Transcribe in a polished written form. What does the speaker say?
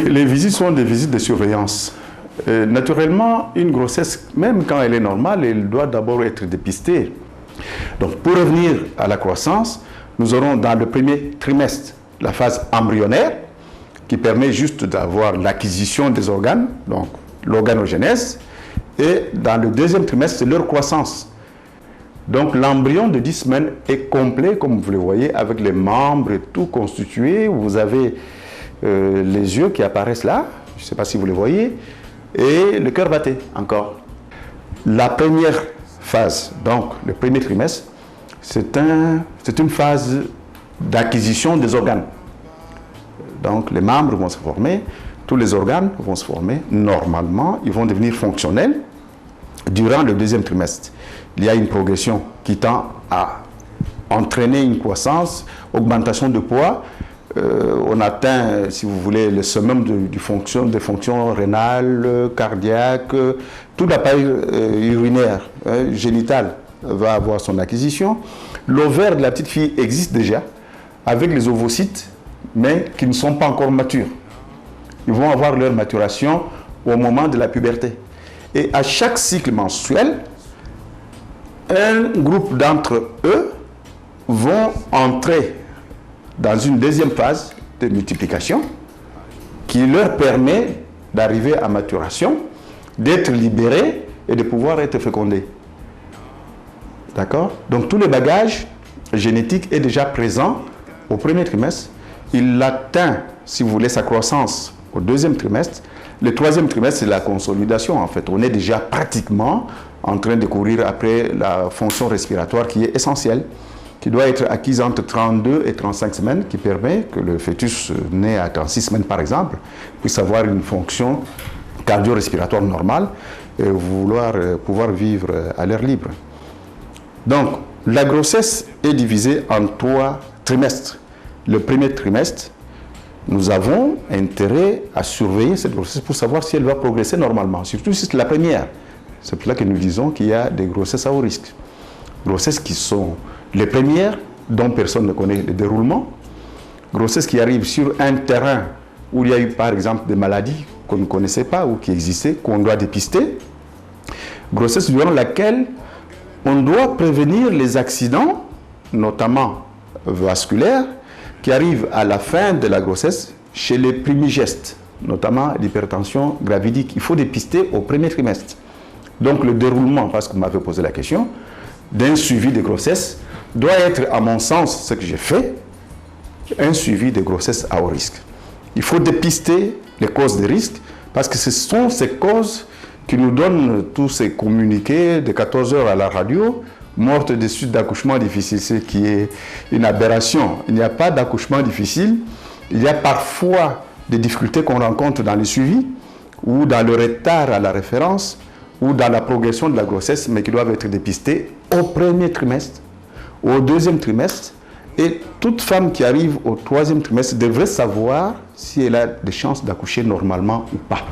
Les visites sont des visites de surveillance. Naturellement, une grossesse, même quand elle est normale, elle doit d'abord être dépistée. Donc, pour revenir à la croissance, nous aurons dans le premier trimestre la phase embryonnaire, qui permet juste d'avoir l'acquisition des organes, donc l'organogenèse, et dans le deuxième trimestre, c'est leur croissance. Donc l'embryon de 10 semaines est complet, comme vous le voyez, avec les membres et tout constitué. Vous avez les yeux qui apparaissent là, je ne sais pas si vous les voyez, et le cœur batté encore. La première phase, donc le premier trimestre, c'est une phase d'acquisition des organes. Donc les membres vont se former, tous les organes vont se former. Normalement, ils vont devenir fonctionnels durant le deuxième trimestre. Il y a une progression qui tend à entraîner une croissance, augmentation de poids. On atteint, si vous voulez, le summum des fonctions rénales, cardiaques, tout l'appareil urinaire, génital va avoir son acquisition. L'ovaire de la petite fille existe déjà avec les ovocytes, mais qui ne sont pas encore matures. Ils vont avoir leur maturation au moment de la puberté. Et à chaque cycle menstruel, un groupe d'entre eux vont entrer dans une deuxième phase de multiplication qui leur permet d'arriver à maturation, d'être libérés et de pouvoir être fécondés. D'accord? Donc tout le bagage génétique est déjà présent au premier trimestre. Il atteint, si vous voulez, sa croissance au deuxième trimestre. Le troisième trimestre, c'est la consolidation, en fait. On est déjà pratiquement en train de courir après la fonction respiratoire qui est essentielle, qui doit être acquise entre 32 et 35 semaines, qui permet que le fœtus né à 36 semaines, par exemple, puisse avoir une fonction cardio-respiratoire normale et pouvoir vivre à l'air libre. Donc, la grossesse est divisée en 3 trimestres. Le premier trimestre, nous avons intérêt à surveiller cette grossesse pour savoir si elle va progresser normalement, surtout si c'est la première. C'est pour cela que nous disons qu'il y a des grossesses à haut risque. Grossesses qui sont les premières, dont personne ne connaît le déroulement. Grossesses qui arrivent sur un terrain où il y a eu par exemple des maladies qu'on ne connaissait pas ou qui existaient, qu'on doit dépister. Grossesse durant laquelle on doit prévenir les accidents, notamment vasculaires, qui arrivent à la fin de la grossesse chez les primigestes, notamment l'hypertension gravidique. Il faut dépister au premier trimestre. Donc le déroulement, parce que vous m'avez posé la question, d'un suivi de grossesse doit être, à mon sens, ce que j'ai fait, un suivi de grossesse à haut risque. Il faut dépister les causes de risque parce que ce sont ces causes qui nous donnent tous ces communiqués de 14 heures à la radio, morte de suite d'accouchement difficile, ce qui est une aberration. Il n'y a pas d'accouchement difficile. Il y a parfois des difficultés qu'on rencontre dans le suivi ou dans le retard à la référence ou dans la progression de la grossesse, mais qui doivent être dépistées au premier trimestre, au deuxième trimestre. Et toute femme qui arrive au troisième trimestre devrait savoir si elle a des chances d'accoucher normalement ou pas.